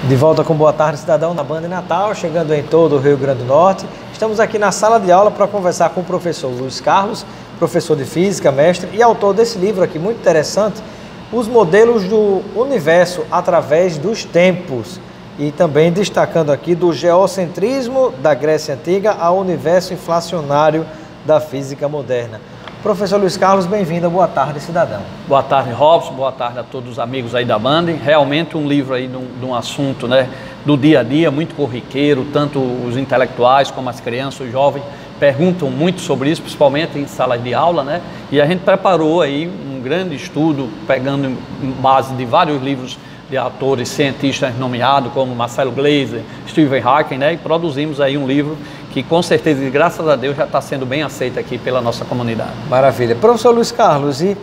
De volta com Boa Tarde Cidadão na Band Natal, chegando em todo o Rio Grande do Norte. Estamos aqui na sala de aula para conversar com o professor Luiz Carlos, professor de Física, mestre e autor desse livro aqui muito interessante, Os Modelos do Universo através dos Tempos. E também destacando aqui do geocentrismo da Grécia Antiga ao universo inflacionário da física moderna. Professor Luiz Carlos, bem-vindo. Boa tarde, cidadão. Boa tarde, Robson. Boa tarde a todos os amigos aí da Band. Realmente um livro aí de um assunto, né, do dia a dia, muito corriqueiro, tanto os intelectuais como as crianças, os jovens perguntam muito sobre isso, principalmente em salas de aula, né? E a gente preparou aí um grande estudo, pegando em base de vários livros de autores, cientistas nomeados, como Marcelo Gleiser, Stephen Hawking, né? E produzimos aí um livro que com certeza, e graças a Deus, já está sendo bem aceito aqui pela nossa comunidade. Maravilha. Professor Luiz Carlos, e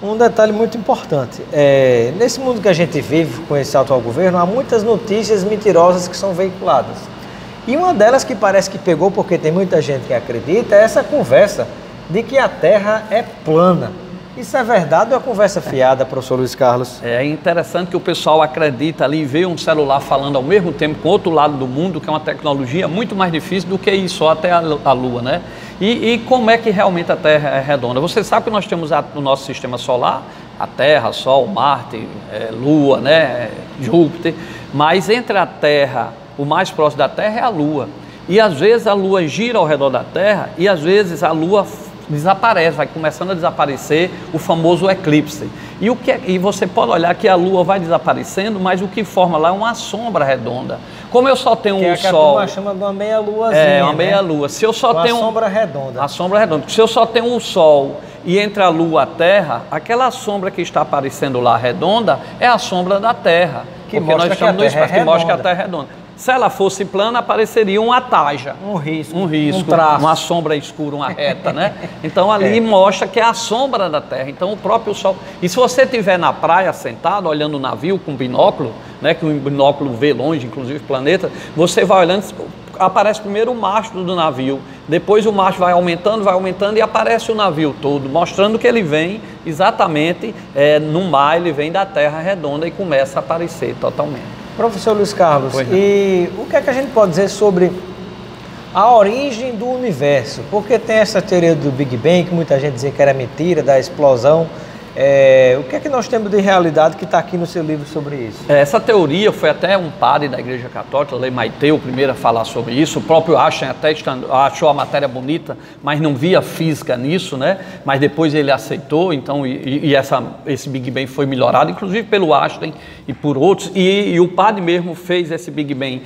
um detalhe muito importante, nesse mundo que a gente vive com esse atual governo, há muitas notícias mentirosas que são veiculadas. E uma delas que parece que pegou, porque tem muita gente que acredita, é essa conversa de que a Terra é plana. Isso é verdade ou é conversa fiada, professor Luiz Carlos? É interessante que o pessoal acredita ali e vê um celular falando ao mesmo tempo com outro lado do mundo, que é uma tecnologia muito mais difícil do que ir só até a Lua, né? E como é que realmente a Terra é redonda? Você sabe que nós temos o nosso sistema solar, a Terra, Sol, Marte, Lua, né? Júpiter, mas entre a Terra, o mais próximo da Terra é a Lua. E às vezes a Lua gira ao redor da Terra e às vezes a Lua desaparece, vai começando a desaparecer o famoso eclipse. E você pode olhar que a Lua vai desaparecendo, mas o que forma lá é uma sombra redonda. Como eu só tenho o Sol... Que a chama de uma meia-luazinha, É, uma meia-lua. Se eu só tenho... a sombra redonda. A sombra redonda. Se eu só tenho o Sol e entre a Lua e a Terra, aquela sombra que está aparecendo lá redonda é a sombra da Terra. Que mostra que a Terra é redonda. Que mostra que a Terra é redonda. Se ela fosse plana, apareceria uma taja. Um risco, um traço. Uma sombra escura, uma reta, né? Então ali mostra que é a sombra da Terra. Então o próprio Sol... E se você estiver na praia sentado, olhando o navio com binóculo, né? Que o binóculo vê longe, inclusive planeta, você vai olhando, aparece primeiro o mastro do navio, depois o mastro vai aumentando e aparece o navio todo, mostrando que ele vem exatamente no mar, ele vem da Terra redonda e começa a aparecer totalmente. Professor Luiz Carlos, e o que é que a gente pode dizer sobre a origem do universo? Porque tem essa teoria do Big Bang, que muita gente dizia que era mentira, da explosão. O que é que nós temos de realidade que está aqui no seu livro sobre isso? Essa teoria foi até um padre da Igreja Católica, Lei Maiteu, o primeiro a falar sobre isso. O próprio Einstein até achou a matéria bonita, mas não via física nisso, né? Mas depois ele aceitou, então, esse Big Bang foi melhorado, inclusive pelo Einstein e por outros. E o padre mesmo fez esse Big Bang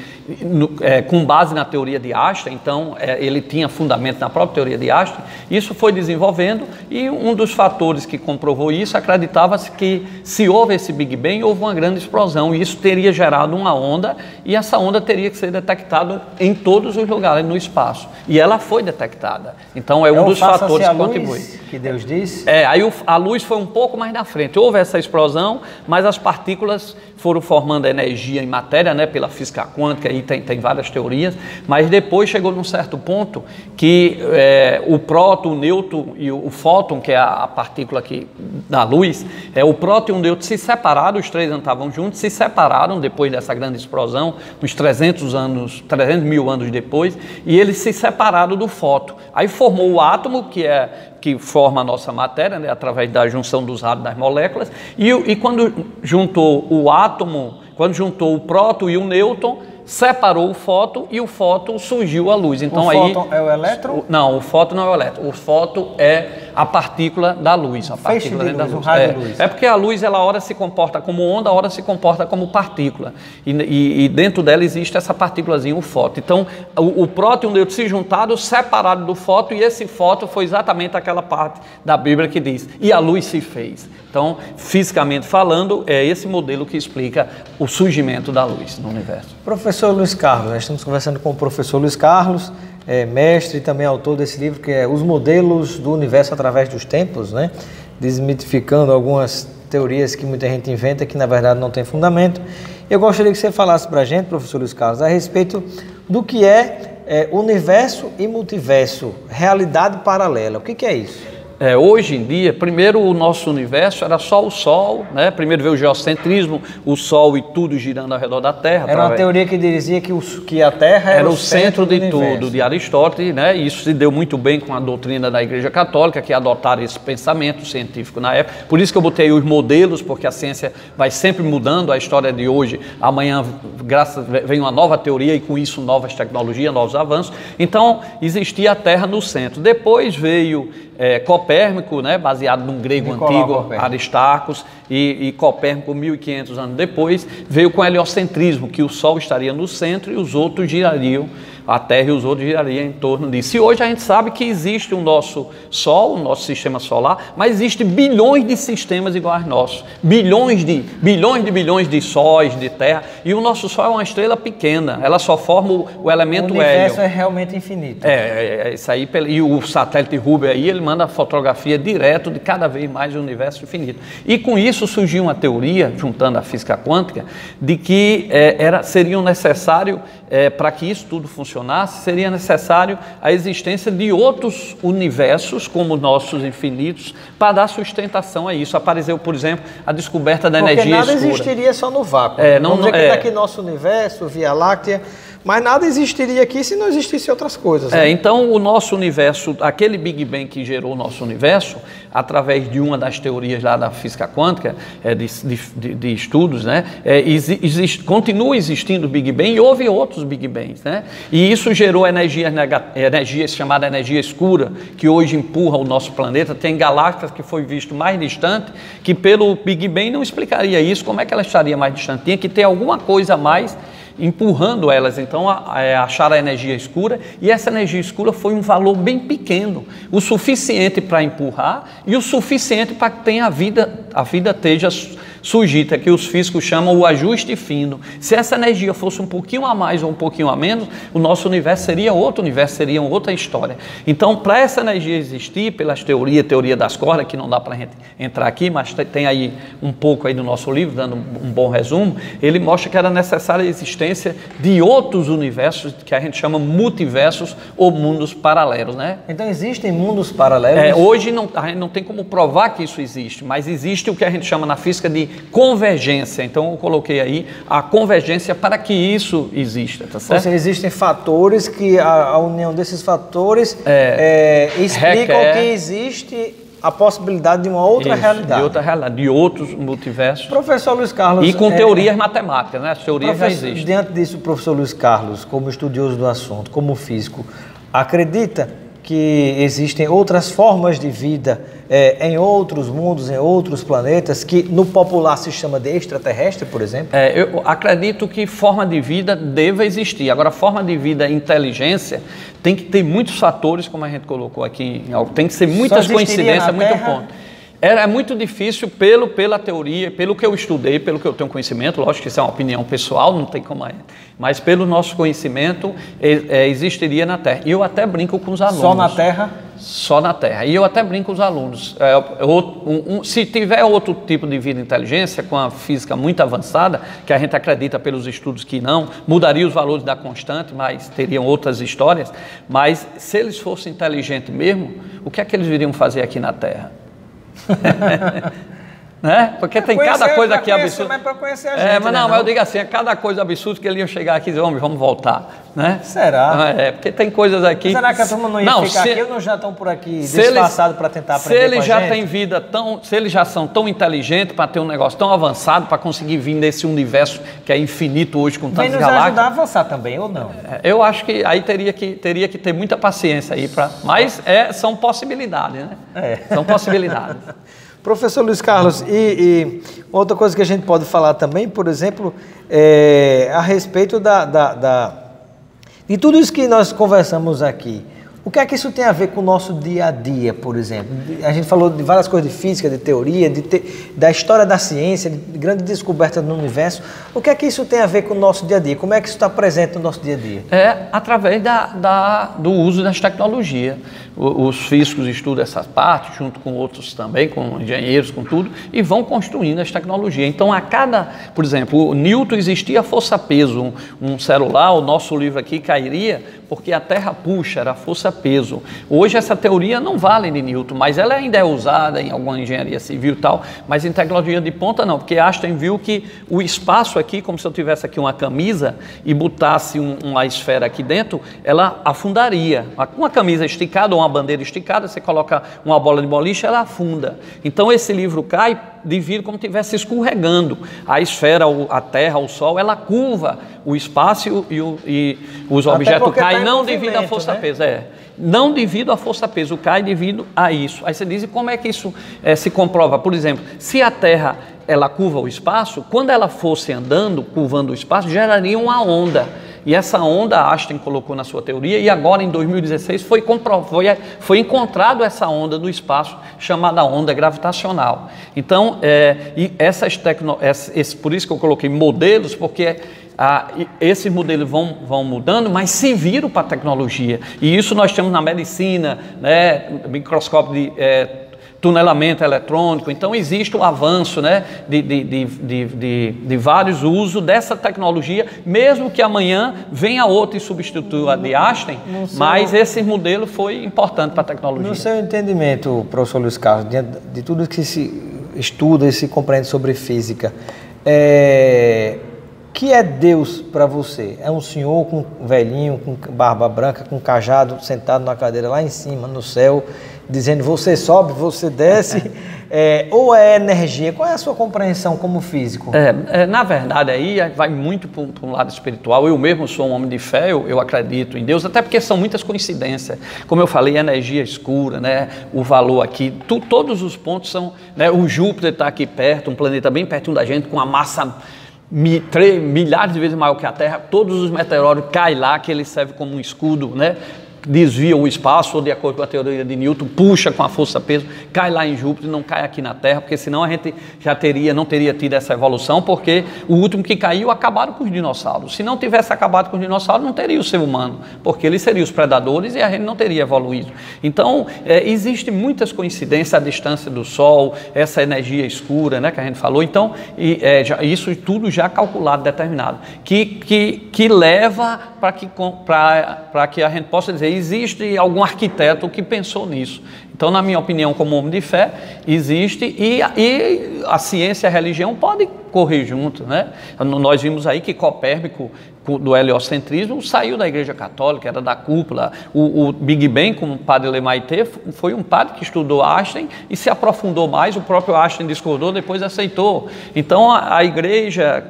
com base na teoria de Einstein, então ele tinha fundamento na própria teoria de Einstein. Isso foi desenvolvendo e um dos fatores que comprovou isso, acreditava-se que se houve esse Big Bang, houve uma grande explosão e isso teria gerado uma onda e essa onda teria que ser detectada em todos os lugares no espaço. E ela foi detectada. Então é um dos fatores que contribui. Que Deus disse? Aí a luz foi um pouco mais na frente. Houve essa explosão, mas as partículas foram formando energia em matéria, né, pela física quântica, aí tem várias teorias, mas depois chegou num certo ponto que o próton, o nêutron e o fóton, que é a partícula da luz, o próton e o nêutron se separaram, os três andavam juntos, se separaram depois dessa grande explosão, uns 300 mil anos depois, e eles se separaram do fóton. Aí formou o átomo, que forma a nossa matéria, né, através da junção dos átomos das moléculas, e quando juntou o átomo, quando juntou o próton e o nêutron, separou o fóton e o fóton surgiu a luz. Então, o fóton é o elétron? Não, o fóton não é o elétron. O fóton é a partícula da luz. Feixe de luz, o raio de luz. É porque a luz, ela hora se comporta como onda, a hora se comporta como partícula. E dentro dela existe essa partículazinha, o fóton. Então, o próton e o nêutron se juntaram, separaram do fóton, e esse fóton foi exatamente aquela parte da Bíblia que diz, e a luz se fez. Então, fisicamente falando, é esse modelo que explica o surgimento da luz no universo. Professor Luiz Carlos, nós estamos conversando com o professor Luiz Carlos, mestre e também autor desse livro, que é Os Modelos do Universo através dos Tempos, né? Desmitificando algumas teorias que muita gente inventa que na verdade não tem fundamento. Eu gostaria que você falasse para a gente, professor Luiz Carlos, a respeito do que é universo e multiverso, realidade paralela. O que é isso? Hoje em dia, primeiro o nosso universo era só o Sol, né? Primeiro veio o geocentrismo, o Sol e tudo girando ao redor da Terra. Era uma teoria que dizia que a Terra era o centro de tudo, de Aristóteles, né? E isso se deu muito bem com a doutrina da Igreja Católica, que adotaram esse pensamento científico na época. Por isso que eu botei os modelos, porque a ciência vai sempre mudando, a história de hoje, amanhã vem uma nova teoria e com isso novas tecnologias, novos avanços. Então, existia a Terra no centro. Depois veio Copérnico, né, baseado num grego antigo, Aristarcos, e Copérnico, 1500 anos depois, veio com o heliocentrismo, que o Sol estaria no centro e os outros girariam, a Terra e os outros girariam em torno disso. E hoje a gente sabe que existe o nosso Sol, o nosso sistema solar, mas existe bilhões de sistemas iguais aos nossos, bilhões de sóis, de Terra, e o nosso Sol é uma estrela pequena, ela só forma o elemento hélio. O universo é realmente infinito. Isso aí, e o satélite Hubble aí, ele manda fotografia direto de cada vez mais o universo infinito. E com isso surgiu uma teoria, juntando a física quântica, de que seria necessário, para que isso tudo funcionasse, seria necessário a existência de outros universos, como nossos infinitos, para dar sustentação a isso. Apareceu, por exemplo, a descoberta da energia escura. Porque nada existiria só no vácuo. Vamos dizer que está aqui nosso universo, Via Láctea, mas nada existiria aqui se não existissem outras coisas. Né? Então o nosso universo, aquele Big Bang que gerou o nosso universo, através de uma das teorias lá da física quântica, de estudos, né, continua existindo o Big Bang e houve outros Big Bangs, né? E isso gerou energia chamada energia escura, que hoje empurra o nosso planeta. Tem galáxias que foi visto mais distante, que pelo Big Bang não explicaria isso, como é que ela estaria mais distante? Tinha que ter alguma coisa a mais empurrando elas, então acharam a energia escura, e essa energia escura foi um valor bem pequeno, o suficiente para empurrar e o suficiente para que a vida esteja sujita, que os físicos chamam o ajuste fino. Se essa energia fosse um pouquinho a mais ou um pouquinho a menos, o nosso universo seria outro universo, seria outra história. Então, para essa energia existir, pelas teoria das cordas, que não dá para a gente entrar aqui, mas tem aí um pouco aí no nosso livro, dando um bom resumo, ele mostra que era necessária a existência de outros universos, que a gente chama multiversos ou mundos paralelos, né? Então, existem mundos paralelos? Hoje a gente não tem como provar que isso existe, mas existe o que a gente chama na física de convergência. Então eu coloquei aí a convergência para que isso exista, tá certo? Ou seja, existem fatores que a união desses fatores explicam que existe a possibilidade de uma outra realidade. De outra realidade, de outros multiversos. Professor Luiz Carlos... E com teorias matemáticas, né? As teorias já existem. Diante disso, o professor Luiz Carlos, como estudioso do assunto, como físico, acredita que existem outras formas de vida em outros mundos, em outros planetas, que no popular se chama de extraterrestre, por exemplo? Eu acredito que forma de vida deva existir. Agora, forma de vida e inteligência tem que ter muitos fatores, como a gente colocou aqui, tem que ser muitas coincidências, muito ponto. É muito difícil pela teoria, pelo que eu estudei, pelo que eu tenho conhecimento, lógico que isso é uma opinião pessoal, não tem como mas pelo nosso conhecimento existiria na Terra. E eu até brinco com os alunos. Só na Terra? Só na Terra. E eu até brinco com os alunos. Se tiver outro tipo de vida e inteligência, com a física muito avançada, que a gente acredita pelos estudos que não, mudaria os valores da constante, mas teriam outras histórias. Mas se eles fossem inteligentes mesmo, o que é que eles viriam fazer aqui na Terra? Né? Porque tem cada coisa aqui absurda. Mas para conhecer a gente, mas eu digo assim, é cada coisa absurda que ele ia chegar aqui e dizer, homem, vamos voltar, né? Será? Porque tem coisas aqui... Será que a turma não ia ficar aqui ou não já estão por aqui disfarçados para tentar aprender com a gente? Se eles já são tão inteligentes para ter um negócio tão avançado, para conseguir vir nesse universo que é infinito hoje com tantas galáxias... Vem nos ajudar a avançar também, ou não? Eu acho que aí teria que ter muita paciência aí, mas são possibilidades, né? São possibilidades. Professor Luiz Carlos, e outra coisa que a gente pode falar também, por exemplo, a respeito de tudo isso que nós conversamos aqui. O que é que isso tem a ver com o nosso dia a dia, por exemplo? A gente falou de várias coisas de física, de teoria, da história da ciência, de grandes descobertas no universo. O que é que isso tem a ver com o nosso dia a dia? Como é que isso está presente no nosso dia a dia? Através do uso das tecnologias. os físicos estudam essa parte, junto com outros também, com engenheiros, com tudo, e vão construindo essa tecnologia. Então, por exemplo, o Newton existia força-peso, um celular, o nosso livro aqui cairia, porque a Terra puxa, era força-peso. Hoje essa teoria não vale de Newton, mas ela ainda é usada em alguma engenharia civil e tal, mas em tecnologia de ponta não, porque Einstein viu que o espaço aqui, como se eu tivesse aqui uma camisa e botasse uma esfera aqui dentro, ela afundaria. Uma camisa esticada ou uma bandeira esticada, você coloca uma bola de boliche, ela afunda. Então esse livro cai devido como se estivesse escorregando. A esfera, a Terra, o Sol, ela curva o espaço e os objetos caem não devido à força-peso. Não devido à força-peso, cai devido a isso. Aí você diz, e como é que isso se comprova? Por exemplo, se a Terra ela curva o espaço, quando ela fosse andando, curvando o espaço, geraria uma onda. E essa onda Einstein colocou na sua teoria, e agora em 2016 foi encontrado essa onda do espaço, chamada onda gravitacional. Então, por isso que eu coloquei modelos, porque esses modelos vão mudando, mas se viram para a tecnologia. E isso nós temos na medicina, né, microscópio de tunelamento eletrônico. Então existe o avanço, né, de vários usos dessa tecnologia, mesmo que amanhã venha outro e substitua a de Einstein, mas esse modelo foi importante para a tecnologia. No seu entendimento, professor Luiz Carlos, de tudo que se estuda e se compreende sobre física, que é Deus para você? É um senhor com um velhinho, com barba branca, com cajado, sentado na cadeira lá em cima, no céu, dizendo você sobe, você desce, ou é energia? Qual é a sua compreensão como físico? Na verdade, aí vai muito para um lado espiritual. Eu mesmo sou um homem de fé, eu acredito em Deus, até porque são muitas coincidências. Como eu falei, energia escura, né? O valor aqui, todos os pontos são, né? O Júpiter está aqui perto, um planeta bem pertinho da gente, com a massa milhares de vezes maior que a Terra. Todos os meteoros caem lá, que ele serve como um escudo, né? Desviam o espaço, ou de acordo com a teoria de Newton, puxa com a força-peso, cai lá em Júpiter, não cai aqui na Terra, porque senão a gente não teria tido essa evolução, porque o último que caiu acabaram com os dinossauros. Se não tivesse acabado com os dinossauros, não teria o ser humano, porque eles seriam os predadores e a gente não teria evoluído. Então, existem muitas coincidências, a distância do Sol, essa energia escura, né, que a gente falou. Então, isso tudo já calculado, determinado, que leva para que a gente possa dizer, existe algum arquiteto que pensou nisso. Então, na minha opinião, como homem de fé, existe, e a ciência e a religião podem correr junto, né? Nós vimos aí que Copérnico, do heliocentrismo, saiu da Igreja Católica, era da cúpula. O Big Bang, como o padre Lemaitre, foi um padre que estudou Einstein e se aprofundou mais. O próprio Einstein discordou, depois aceitou. Então a Igreja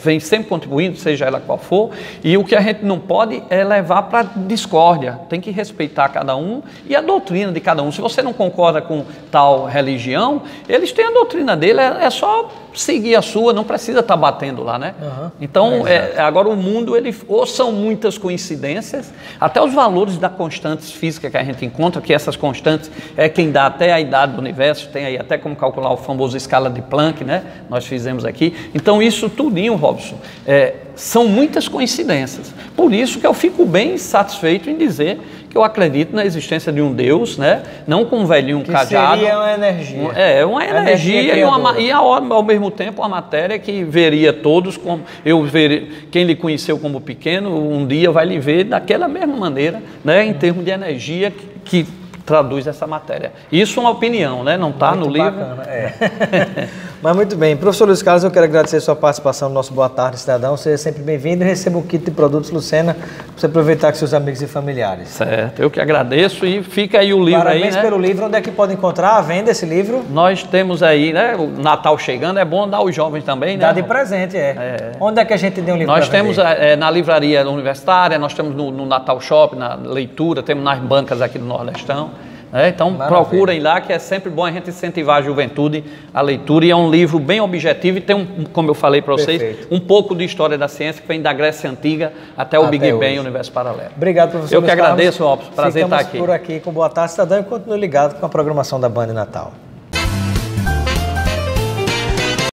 vem sempre contribuindo, seja ela qual for, e o que a gente não pode é levar para discórdia. Tem que respeitar cada um e a doutrina de cada um. Se você não concorda com tal religião, eles têm a doutrina dele, é só seguir a sua, não precisa estar batendo lá, né? Então, agora o mundo, ou são muitas coincidências, até os valores da constantes física que a gente encontra, que essas constantes é quem dá até a idade do universo, tem aí até como calcular o famoso escala de Planck, né? Nós fizemos aqui. Então, isso tudinho, Robson, são muitas coincidências. Por isso que eu fico bem satisfeito em dizer que eu acredito na existência de um Deus, né? Não com um velhinho cajado. Seria uma energia. Uma energia e ao mesmo tempo uma matéria que veria todos como quem lhe conheceu como pequeno, um dia vai lhe ver daquela mesma maneira, né? Em termos de energia que traduz essa matéria. Isso é uma opinião, né? Não está no livro. Mas muito bem. Professor Luiz Carlos, eu quero agradecer a sua participação no nosso Boa Tarde, Cidadão. Seja sempre bem-vindo e receba o kit de produtos Lucena para você aproveitar com seus amigos e familiares. Certo, eu que agradeço e fica aí o livro. Parabéns aí, né? pelo livro. Onde é que pode encontrar a venda esse livro? Nós temos aí, né? O Natal chegando, é bom dar aos jovens também, né? Dá de presente, Onde é que a gente tem um livro? Nós temos na livraria universitária, nós temos no Natal Shop, na leitura, temos nas bancas aqui do Nordestão. Então procurem lá, que é sempre bom a gente incentivar a juventude à leitura, e é um livro bem objetivo e tem, como eu falei para vocês, um pouco de história da ciência que vem da Grécia Antiga até o Big Bang e o Universo Paralelo. Obrigado, professor. Eu que agradeço, Robson. Prazer estar aqui. Ficamos por aqui com Boa Tarde, Cidadão, e continue ligado com a programação da Band Natal.